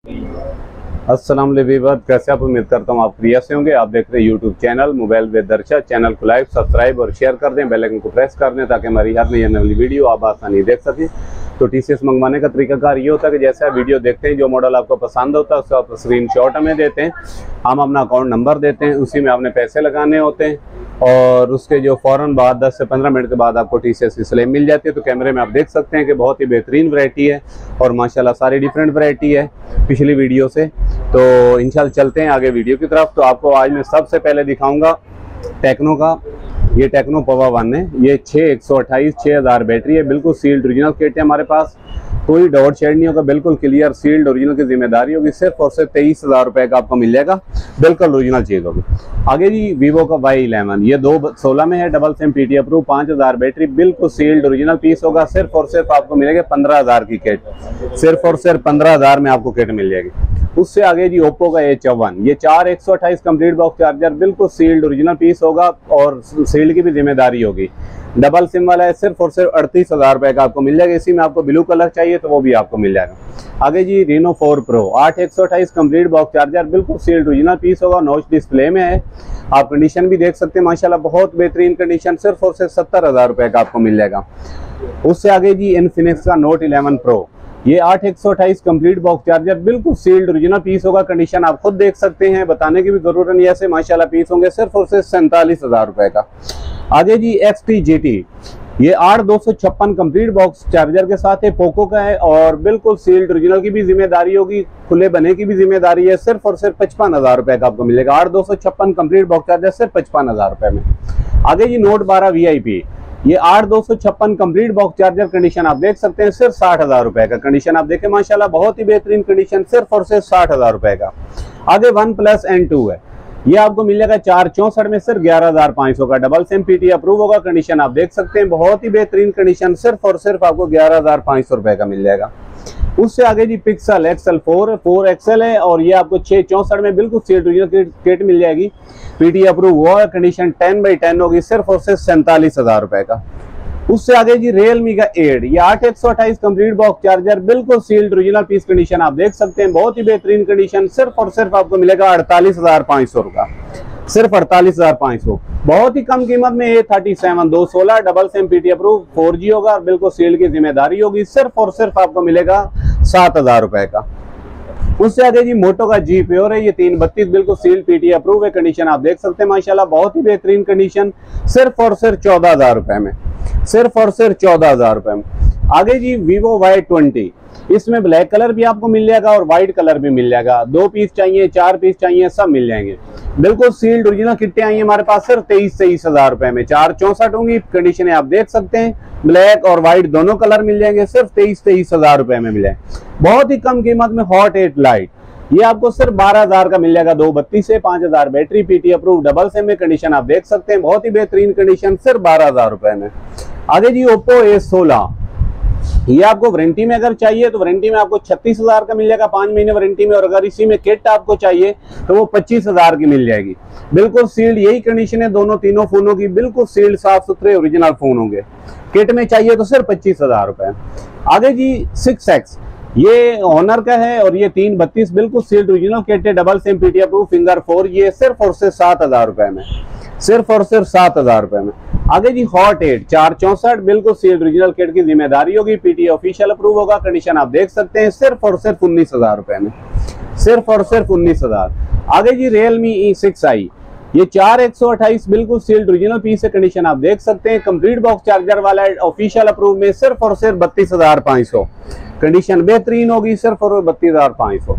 अस्सलाम वालेकुम, कैसे आप? उम्मीद करता हूँ आप प्रिय से होंगे। आप देख रहे हैं यूट्यूब चैनल मोबाइल विद दर्शा। चैनल को लाइक, सब्सक्राइब और शेयर कर दें, बेल आइकन को प्रेस कर दें ताकि हमारी हर नई आने वाली वीडियो आप आसानी देख सकें। तो टीसीएस मंगवाने का तरीकाकार ये होता है कि जैसे आप वीडियो देखते हैं, जो मॉडल आपको पसंद होता है उसको आप स्क्रीनशॉट हमें देते हैं, हम अपना अकाउंट नंबर देते हैं, उसी में आपने पैसे लगाने होते हैं और उसके जो फ़ौरन बाद 10 से 15 मिनट के बाद आपको टीसीएस की स्लिप मिल जाती है। तो कैमरे में आप देख सकते हैं कि बहुत ही बेहतरीन वैरायटी है और माशाल्लाह सारी डिफरेंट वैरायटी है पिछली वीडियो से। तो इंशाल्लाह चलते हैं आगे वीडियो की तरफ। तो आपको आज मैं सबसे पहले दिखाऊंगा टेक्नो का। ये टेक्नो पवा 1 है। ये 6128 6000 बैटरी है, बिल्कुल सील्ड ओरिजिनल किट है हमारे पास, कोई डॉट शेड नहीं होगा, बिल्कुल क्लियर सील्ड ओरिजिनल की जिम्मेदारी होगी। सिर्फ और सिर्फ 23,000 रुपए का आपको मिल जाएगा, बिल्कुल ओरिजिनल चीज होगी। आगे जी वीवो का Y11, ये 216 में है, double SIM PT approve, 5000 battery, बिल्कुल सील्ड ओरिजिनल पीस होगा। सिर्फ और सिर्फ आपको मिलेगा 15,000 की किट, सिर्फ और सिर्फ 15,000 में आपको किट मिल जाएगी। उससे आगे जी ओप्पो का A54, ये 4128 कंप्लीट बॉक्स चार्जर, बिल्कुल सील्ड ओरिजिनल पीस होगा और सील्ड की भी जिम्मेदारी होगी। डबल सिम वाला है, सिर्फ और सिर्फ 38,000 रुपए का आपको मिल जाएगा। इसी में आपको ब्लू कलर चाहिए तो वो भी आपको मिल जाएगा। आगे जी Reno 4 Pro 8128 complete box charger, बिल्कुल सील्ड ओरिजिनल पीस होगा, नॉच डिस्प्ले में है। आप कंडीशन भी देख सकते हैं माशाल्लाह बहुत बेहतरीन कंडीशन, सिर्फ और सिर्फ 70,000 रुपए का आपको मिल जाएगा। उससे आगे जी इन्फिनिक्स का Note 11 Pro, ये 8128 कंप्लीट बॉक्स चार्जर, बिल्कुल सील्ड ओरिजिनल पीस होगा। कंडीशन आप खुद देख सकते हैं, बताने की भी जरूरत नहीं है, ऐसे माशाल्लाह पीस होंगे। सिर्फ और सिर्फ 47,000 रुपए का। आगे जी XT GT, ये 8256 कंप्लीट बॉक्स चार्जर के साथ है, पोको का है और बिल्कुल सील्ड ओरिजिनल की भी जिम्मेदारी होगी, खुले बने की भी जिम्मेदारी है। सिर्फ और सिर्फ 55,000 रुपए का आपको मिलेगा। 8256 कंप्लीट बॉक्स चार्जर सिर्फ 55,000 रुपए में। आगे जी Note 12 VIP, ये 8256 कंप्लीट बॉक्स चार्जर, कंडीशन आप देख सकते हैं, सिर्फ 60,000 रुपए का। कंडीशन आप देखें माशाल्लाह बहुत ही बेहतरीन कंडीशन, सिर्फ और सिर्फ 60,000 रुपए का। आगे OnePlus N2 है, ये आपको मिल जाएगा 464 में, सिर्फ 11,500 का। डबल सिम पीटी अप्रूव होगा, कंडीशन आप देख सकते हैं बहुत ही बेहतरीन कंडीशन, सिर्फ और सिर्फ आपको 11,500 रुपए का मिल जाएगा। उससे आगे जी Pixel XL4 4XL है और ये आपको 664 में बिल्कुल सील्ड ओरिजिनल किट मिल जाएगी, पीटी अप्रूव हुआ, कंडीशन 10/10 होगी, सिर्फ और सिर्फ 47,000 रुपए का। उससे आगे जी Realme का 8, ये 8128 कंप्लीट बॉक्स चार्जर, बिल्कुल सील्ड ओरिजिनल पीस, कंडीशन आप देख सकते हैं बहुत ही बेहतरीन कंडीशन, सिर्फ और सिर्फ आपको मिलेगा 48,500 का, सिर्फ 48,500। बहुत ही कम कीमत में A37 216 double SIM PT approve 4G होगा और बिल्कुल सील्ड की जिम्मेदारी होगी। सिर्फ और सिर्फ आपको मिलेगा 7,000 रुपए का। उससे आगे जी मोटो का G Pure है, ये 332 बिल्कुल सील्ड पीटी अप्रूव है, कंडीशन आप देख सकते हैं माशाल्लाह बहुत ही बेहतरीन कंडीशन, सिर्फ और सिर्फ 14,000 रुपए में, सिर्फ और सिर्फ 14,000 रुपए में। आगे जी Vivo Y20, इसमें ब्लैक कलर भी आपको मिल जाएगा और व्हाइट कलर भी मिल जाएगा। 2 पीस चाहिए, 4 पीस चाहिए, सब मिल जाएंगे। बिल्कुल सील्ड ओरिजिनल किट्टे आई है हमारे पास, सिर्फ 23,000 रुपए में। 464 होंगी, कंडीशन आप देख सकते हैं, ब्लैक और व्हाइट दोनों कलर मिल जाएंगे, सिर्फ 23,000 रुपए में मिले। बहुत ही कम कीमत में Hot 8 Lite, ये आपको सिर्फ 12,000 का मिल जाएगा। 232 से 5,000 battery, PT approve, double SIM में, कंडीशन आप देख सकते हैं बहुत ही बेहतरीन कंडीशन, सिर्फ 12,000 रुपए में। आगे जी Oppo A16, ये आपको वारंटी में अगर चाहिए तो वारंटी में आपको 36,000 का मिल जाएगा, 5 महीने वारंटी में, और अगर इसी में किट आपको चाहिए तो वो 25,000 की मिल जाएगी। बिल्कुल सील्ड, यही कंडीशन है दोनों तीनों फोनों की, बिल्कुल सील्ड साफ सुथरे ओरिजिनल फोन होंगे। किट में चाहिए तो सिर्फ 25,000 रुपए। आगे जी 6X, ये ऑनर का है और ये 332 बिल्कुल सील्ड ओरिजिनल किट है, double SIM PT approve, finger 4, ये सिर्फ और सिर्फ 7,000 रुपए में, सिर्फ और सिर्फ 7,000 रुपए में। आगे जी Hot 8 464 बिल्कुल सील्ड ओरिजिनल किट की जिम्मेदारी होगी, पीटी ऑफिशियल अप्रूव होगा, कंडीशन आप देख सकते हैं, सिर्फ और सिर्फ 19,000 रुपए में, सिर्फ और सिर्फ 19,000। आगे जी Realme E6i, ये 4128 बिल्कुल सील्ड ओरिजिनल पीस है, कंडीशन आप देख सकते हैं, कंप्लीट बॉक्स चार्जर वाला है, ऑफिशियल अप्रूव में, सिर्फ और सिर्फ 32,500, कंडीशन बेहतरीन होगी, सिर्फ और 32,500।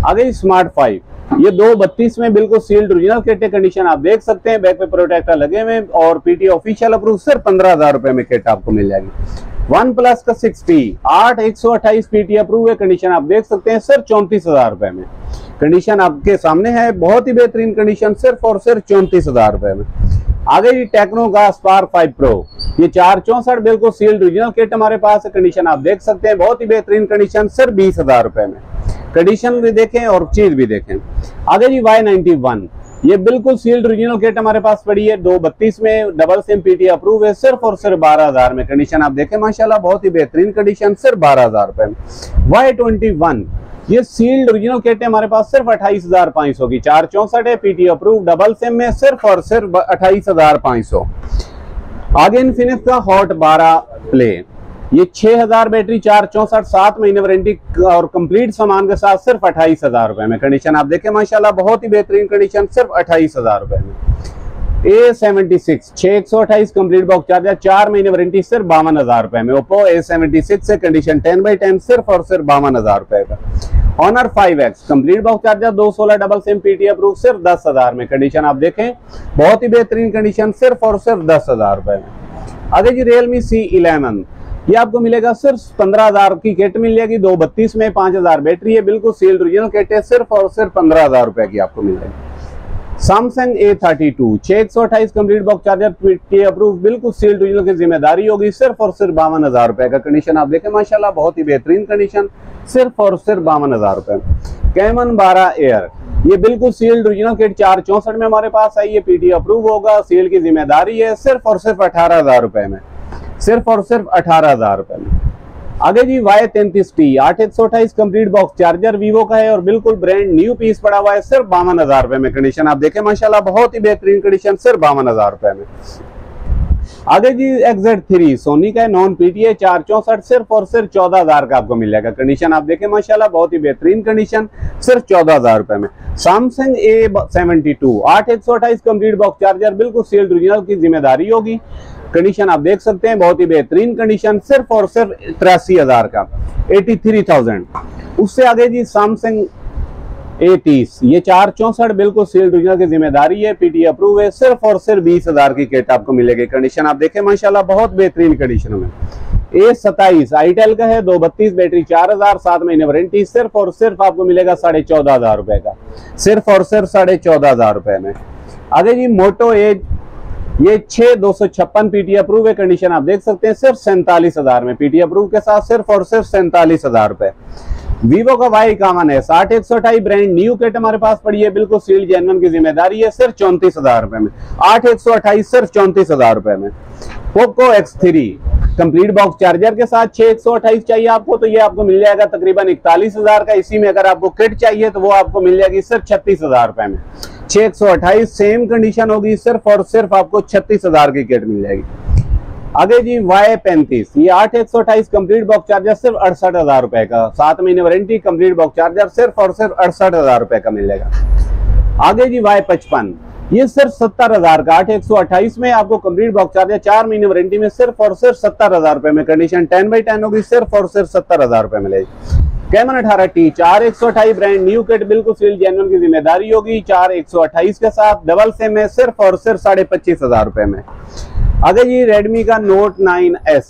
आगे स्मार्ट 5, ये 232 में बिल्कुल सील्ड ओरिजिनल किट है, कंडीशन आप देख सकते हैं, बैक पे प्रोटेक्टर लगे हुए और पीटी ऑफिशियल अप्रूव, सिर्फ 15,000 रुपए में किट आपको मिल जाएगी। OnePlus का 60 8128 पीटी अप्रूव है, कंडीशन आप देख सकते हैं, सिर्फ 34,000 रुपए में। कंडीशन आपके सामने है, बहुत ही बेहतरीन कंडीशन, सिर्फ और सिर्फ 34,000 रुपए में। आगे जी टेक्नो का Spark 5 Pro, ये 464 बिल्कुल सील्ड ओरिजिनल किट हमारे पास है, कंडीशन आप देख सकते हैं, बहुत ही बेहतरीन कंडीशन, सिर्फ 20,000 रुपए में। कंडीशन भी देखें और चीज भी देखें। आगे जी Y91, ये बिल्कुल सील्ड ओरिजिनल किट हमारे पास पड़ी है, 232 में, डबल सिम पीटी अप्रूव है, सिर्फ और सिर्फ 12,000 में। कंडीशन आप देखें माशाल्लाह बहुत ही बेहतरीन कंडीशन, सिर्फ 12,000 रुपए में। Y21 ये सील्ड ओरिजिनल किट है हमारे पास सिर्फ 28,500 की, 464 है, पीटी अप्रूव, डबल सिम में सिर्फ और सिर्फ 28,500। आगे इन्फिनिक्स का हॉट 12 प्ले, ये 6000 बैटरी, 464, 7 महीने वारंटी और कंप्लीट सामान के साथ सिर्फ 28,000 रुपए में। कंडीशन आप देखें माशाल्लाह बहुत ही बेहतरीन कंडीशन, सिर्फ 28,000 रुपए में। A76 6128 कंप्लीट बॉक्स चार्जर, 4 महीने वारंटी, सिर्फ 52,000 रुपए में। ओप्पो A76 से कंडीशन 10/10 सिर्फ और सिर्फ 52,000 रुपए का। Honor 5X complete box charger 216 double SIM, PT approve, सिर्फ 10,000 में। कंडीशन आप देखें बहुत ही बेहतरीन कंडीशन, सिर्फ और सिर्फ 10,000 रुपए में। आगे जी Realme C11, ये आपको मिलेगा सिर्फ 15,000 की किट मिल जाएगी, 232 में, 5,000 बैटरी है, बिल्कुल सील्ड ओरिजिनल किट है, सिर्फ और सिर्फ 15,000 रुपए की आपको मिल जाएगी। Samsung A32 6128 complete box charger, PT approve, बिल्कुल सील्ड ओरिजिनल की जिम्मेदारी होगी, सिर्फ और सिर्फ 52,000 रुपए का। कंडीशन आप देखें माशाल्लाह बहुत ही बेहतरीन कंडीशन, सिर्फ और सिर्फ 52,000 रुपए। कैमन 12 एयर, ये बिल्कुल सील्ड ओरिजिनल किट 464 में हमारे पास आई है, पीटी अप्रूव होगा, सील की जिम्मेदारी है, सिर्फ और सिर्फ 18,000 रुपए में, सिर्फ और सिर्फ 18,000 रुपए में। आगे जी Y33T 8128 complete box charger, Vivo का है और बिल्कुल ब्रांड न्यू पीस पड़ा हुआ है, सिर्फ 52,000 रुपए में। कंडीशन आप देखें माशाल्लाह बहुत ही बेहतरीन कंडीशन, सिर्फ 52,000 रुपए में। आगे जी XZ3 सोनी का है, नॉन पीटीए, 464, सिर्फ और सिर्फ 14,000 का आपको मिल जाएगा। कंडीशन आप देखें माशाल्लाह बहुत ही बेहतरीन कंडीशन, सिर्फ 14,000 रुपए में। Samsung A72 8128 complete box charger, बिल्कुल सील्ड ओरिजिनल की जिम्मेदारी होगी। कंडीशन आप देख सकते हैं बहुत ही बेहतरीन कंडीशन, सिर्फ और सिर्फ 83,000 का, 83,000। उससे आगे जी Samsung A30, ये 464 बिल्कुल सील्ड ओरिजिनल की जिम्मेदारी है, पीटी अप्रूव है, सिर्फ और सिर्फ 20,000 की किट आपको मिलेगी। कंडीशन आप देखें माशाल्लाह बहुत बेहतरीन कंडीशन में। A27 आईटेल का है, 232 बैटरी, 4,000, 7 महीने वारंटी, सिर्फ और सिर्फ आपको मिलेगा 14,500 रुपए का, सिर्फ और सिर्फ 14,500 रुपए में। आगे जी मोटो एज, ये 6256 पीटी अप्रूव है, कंडीशन आप देख सकते हैं, सिर्फ 47,000 में, पीटी अप्रूव के साथ सिर्फ और सिर्फ 47,000 रुपए। वीवो का Y51 है 6128 ब्रांड न्यू किट हमारे पास पड़ी है, बिल्कुल सील्ड जेन्युइन की जिम्मेदारी है, सिर्फ 34,000 रुपए में। 8128 सिर्फ 34,000 रुपए में। Poco X3 complete box charger के साथ 6128 चाहिए आपको तो ये आपको मिल जाएगा तकरीबन 41,000 का। इसी में अगर आपको किट चाहिए तो वो आपको मिल जाएगी सिर्फ 36,000 रुपए में। 6128 सेम कंडीशन होगी, सिर्फ और सिर्फ आपको 36,000 की किट मिल जाएगी। आगे जी Y35, ये 8128 कंप्लीट बॉक्स चार्जर, सिर्फ 68,000 रुपए का, 7 महीने वारंटी, कंप्लीट बॉक्स चार्जर, सिर्फ और सिर्फ 68,000 रुपए का मिल जाएगा। आगे जी Y55, ये सिर्फ 70,000 का, 8128 में आपको कंप्लीट बॉक्स चार्जर, 4 महीने वारंटी में, सिर्फ और सिर्फ 70,000 रुपए में। कंडीशन 10/10 होगी, सिर्फ और सिर्फ 70,000 रुपए मिलेगी। Camon 18T 4128 brand new kit, बिल्कुल सील्ड जेन्युइन की जिम्मेदारी होगी, 4128 के साथ, डबल सिम में, सिर्फ और सिर्फ 25,500 रुपए में। आगे जी रेडमी का Note 9S,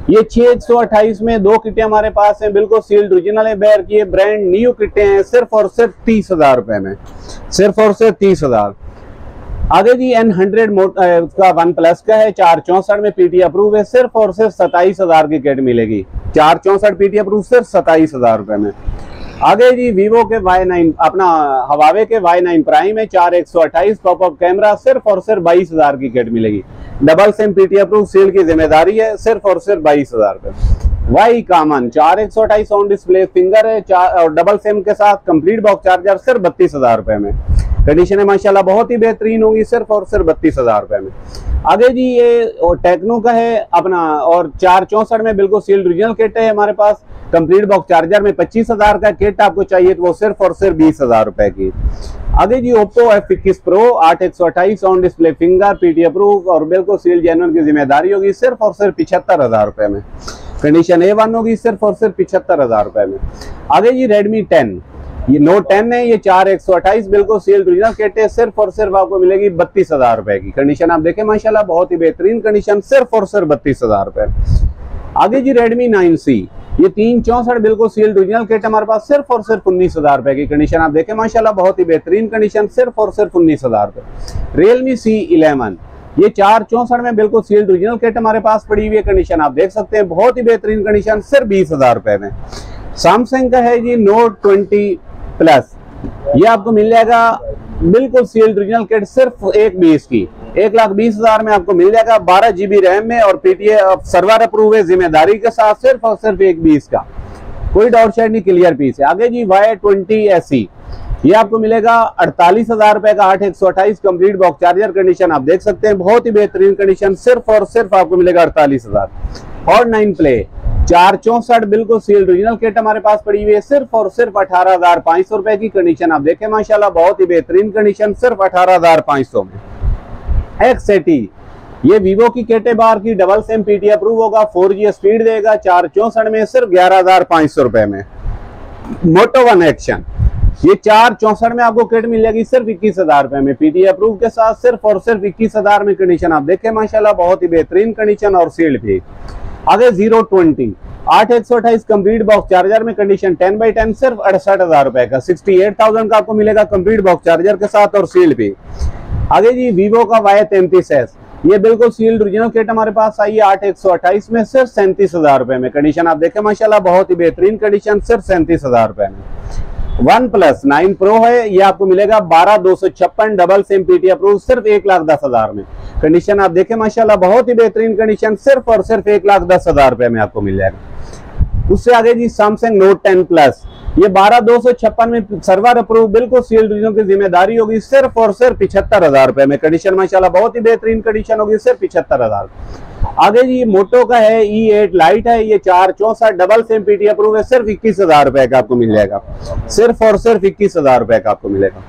ये 6128 में 2 किटें हमारे पास हैं, बिल्कुल सील्ड ओरिजिनल है, बेयर की ब्रांड न्यू किटें हैं, सिर्फ और सिर्फ 30,000 रुपए में, सिर्फ और सिर्फ 30,000। आगे जी N100 का वन प्लस का है, 464 में, पीटी अप्रूव है, सिर्फ और सिर्फ 27,000 की किट मिलेगी। 464 पीटी अप्रूव, सिर्फ 27,000 रुपए में। आगे जी वीवो के Y9 अपना हवावे के Y9 प्राइम है, 4128 पॉपअप कैमरा, सिर्फ और सिर्फ 22,000 की किट मिलेगी। Double SIM, PT approve, seal की जिम्मेदारी है, सिर्फ और सिर्फ 22,000 रुपए। Y51 4128 ऑन डिस्प्ले फिंगर है, और डबल सिम के साथ कंप्लीट बॉक्स चार्जर, सिर्फ 32,000 रुपए में। कंडीशन है माशाल्लाह बहुत ही बेहतरीन होगी, सिर्फ और सिर्फ 32,000 रुपए में। आगे जी ये टेक्नो का है अपना, और 464 में बिल्कुल सील्ड ओरिजिनल किट है हमारे पास, कंप्लीट बॉक्स चार्जर में 25,000 का किट आपको चाहिए तो वो सिर्फ और सिर्फ 20,000 रुपए की। आगे जी Oppo F21 Pro 8128 on display finger, PT approve और बिल्कुल सील्ड जेन्युइन की जिम्मेदारी होगी, सिर्फ और सिर्फ 75,000 रुपए में। कंडीशन A1 होगी, सिर्फ और सिर्फ 75,000 रुपए में। आगे जी Redmi 10, ये Note 10 है, ये 4128 बिल्कुल सील्ड ओरिजिनल किट है, सिर्फ और सिर्फ आपको मिलेगी 32,000 रुपए की। कंडीशन आप देखें माशाल्लाह बहुत ही बेहतरीन कंडीशन, सिर्फ और सिर्फ 32,000 रुपए। आगे जी Redmi 9C, ये 364 बिल्कुल सील्ड ओरिजिनल किट हमारे पास, सिर्फ और सिर्फ 19,000 रुपए की। कंडीशन आप देखें माशाल्लाह बहुत ही बेहतरीन कंडीशन, सिर्फ और सिर्फ 19,000 रुपए। Realme C11, ये 464 में बिल्कुल सील्ड ओरिजिनल किट हमारे पास पड़ी हुई है, कंडीशन आप देख सकते हैं बहुत ही बेहतरीन कंडीशन, सिर्फ 20,000 रुपए में। सैमसंग का है जी Note 20 प्लस, ये आपको मिल जाएगा बिल्कुल सील्ड ओरिजिनल किट, सिर्फ 120 की, 1,20,000 में आपको मिल जाएगा, 12 GB रैम में और पीटीए सर्वर अप्रूव है जिम्मेदारी के साथ, सिर्फ और सिर्फ 120 का। कोई डाउट शायद नहीं, क्लियर पीस है। आगे जी Y20 SE, ये आपको मिलेगा 48,000 रुपए का 8128 कंप्लीट बॉक्स चार्जर। कंडीशन आप देख सकते हैं बहुत ही बेहतरीन कंडीशन, सिर्फ और सिर्फ आपको मिलेगा 48,000। और 9 प्ले 464 बिल्कुल सील्ड ओरिजिनल किट हमारे पास पड़ी हुई है, सिर्फ और सिर्फ 18,500 रुपए की। कंडीशन आप देखें माशाल्लाह बहुत ही बेहतरीन कंडीशन, सिर्फ 18,500 में। X80, ये वीवो की केटे बार की डबल सिम PT अप्रूव होगा, 4G स्पीड देगा, 464 में सिर्फ 11,500 रुपए में। मोटो वन एक्शन, ये 464 में आपको किट मिल जाएगी सिर्फ 21,000 रुपए में, PT अप्रूव के साथ सिर्फ और सिर्फ 21,000 में। कंडीशन आप देखें माशाल्लाह बहुत ही बेहतरीन कंडीशन और सील्ड भी। आगे 020 8128 कंप्लीट बॉक्स चार्जर में, कंडीशन 10x10 सिर्फ 68,000 रुपए का, 68,000 का आपको मिलेगा कंप्लीट बॉक्स चार्जर के साथ और सील्ड भी। आगे जी वीवो का Y33S, ये बिल्कुल सील्ड ओरिजिनल किट हमारे पास आई है 8128 में, सिर्फ 37,000 रुपए में। कंडीशन आप देखें माशाल्लाह बहुत ही बेहतरीन कंडीशन, सिर्फ 37,000 रुपए में। OnePlus 9 Pro है, ये आपको मिलेगा 12,256 डबल सिम PT अप्रूव, सिर्फ 1,10,000 में। कंडीशन आप देखें माशाल्लाह बहुत ही बेहतरीन कंडीशन, सिर्फ और सिर्फ 1,10,000 रुपए में आपको मिल जाएगा। उससे आगे जी Samsung Note 10 Plus, ये 12,256 में सर्वर अप्रूव बिल्कुल सील्ड ओरिजिनल की जिम्मेदारी होगी, सिर्फ और सिर्फ 75,000 रुपए में। कंडीशन माशाल्लाह बहुत ही बेहतरीन कंडीशन होगी, सिर्फ 75,000। आगे जी मोटो का है E8 लाइट है, ये 464 डबल सिम PT अप्रूव है, सिर्फ 21,000 रुपए का आपको मिल जाएगा, सिर्फ और सिर्फ 21,000 रुपए का आपको मिलेगा।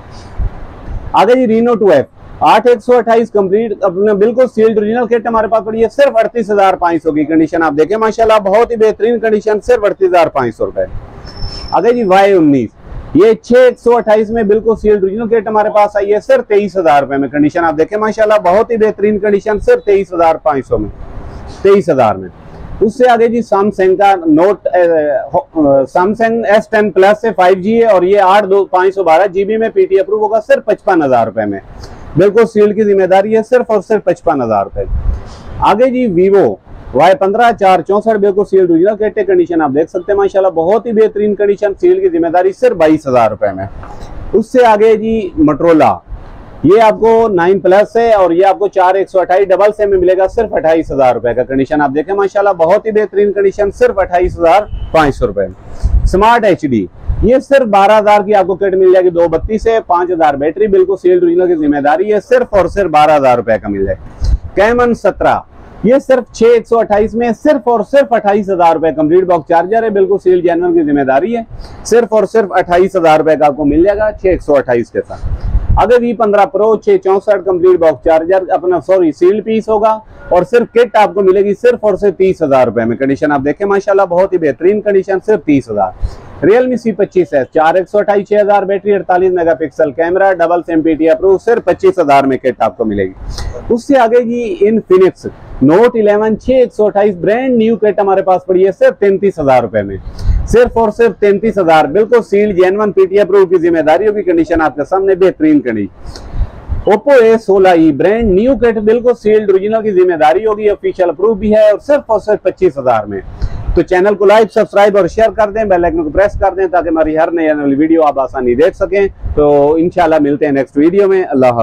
आगे जी Reno 2F 8128 कंप्लीट अपने बिल्कुल सील्ड ओरिजिनल किट हमारे पास पड़ी है, सिर्फ 38,500 की। कंडीशन आप देखें माशाल्लाह बहुत ही बेहतरीन कंडीशन, सिर्फ 38,500 रुपए। आगे जी Y19, ये 6128 में बिल्कुल सील्ड ओरिजिनल किट हमारे पास आई है, सिर्फ 23,000 रुपए में। कंडीशन आप देखें माशाल्लाह बहुत ही बेहतरीन कंडीशन, सिर्फ 23,500 में, 23,000 में। उससे आगे जी Samsung का नोट Samsung S10 Plus से 5G है, और ये 8,512 GB में PT अप्रूव होगा, सिर्फ 55,000 रुपए में। बिल्कुल सील्ड की जिम्मेदारी है, सिर्फ और सिर्फ 55,000 रुपए। आगे जी Vivo Y15 464 बिल्कुल सील्ड ओरिजिनल किट, कंडीशन आप देख सकते हैं माशाल्लाह बहुत ही बेहतरीन कंडीशन, सील्ड की जिम्मेदारी, सिर्फ 22,000 रुपए में। उससे आगे जी Motorola, ये आपको 9 Plus है, और ये आपको 4128 डबल सिम में मिलेगा, सिर्फ 28,000 रुपए का। कंडीशन आप देखें माशाल्लाह बहुत ही बेहतरीन कंडीशन, सिर्फ 28,500 रुपए। स्मार्ट HD, ये सिर्फ 12,000 की आपको किट मिल जाएगी, 232 से 5,000 बैटरी, बिल्कुल सील्ड ओरिजिनल की जिम्मेदारी है, सिर्फ और सिर्फ 12,000 रुपए का मिल जाएगा। Camon 17, ये सिर्फ 6128 में, सिर्फ और सिर्फ 28,000 रुपए कंप्लीट बॉक्स चार्जर है, बिल्कुल सील्ड जेन्युइन की जिम्मेदारी है, सिर्फ और सिर्फ 28,000 रुपए का आपको मिल जाएगा 6128 के साथ। आगे V15 Pro 664 complete box charger अपना सील्ड पीस होगा, और सिर्फ किट आपको मिलेगी सिर्फ और सिर्फ 30,000 रुपए में। कंडीशन आप देखें माशाल्लाह बहुत ही बेहतरीन कंडीशन, सिर्फ 30,000। Realme C25S 4128 6000 battery, 48 megapixel camera, double SIM PT approve, सिर्फ 25,000 में किट आपको मिलेगी। उससे आगे जी Infinix Note 11 6128 brand new kit हमारे पास पड़ी है, सिर्फ 33,000 रुपए में, सिर्फ और सिर्फ 33,000, बिल्कुल सील्ड जेन्युइन PT अप्रूव की जिम्मेदारी होगी। कंडीशन आपके सामने बेहतरीन condition. Oppo A16e brand new kit, बिल्कुल सील्ड ओरिजिनल की जिम्मेदारी होगी, ऑफिशियल अप्रूव भी है, और सिर्फ 25,000 में। तो चैनल को लाइक सब्सक्राइब और शेयर कर दें, बेल आइकन को प्रेस कर दें, ताकि हमारी हर नई वीडियो आप आसानी देख सकें। तो इंशाल्लाह मिलते हैं नेक्स्ट वीडियो में। अल्लाह हाफ़िज़।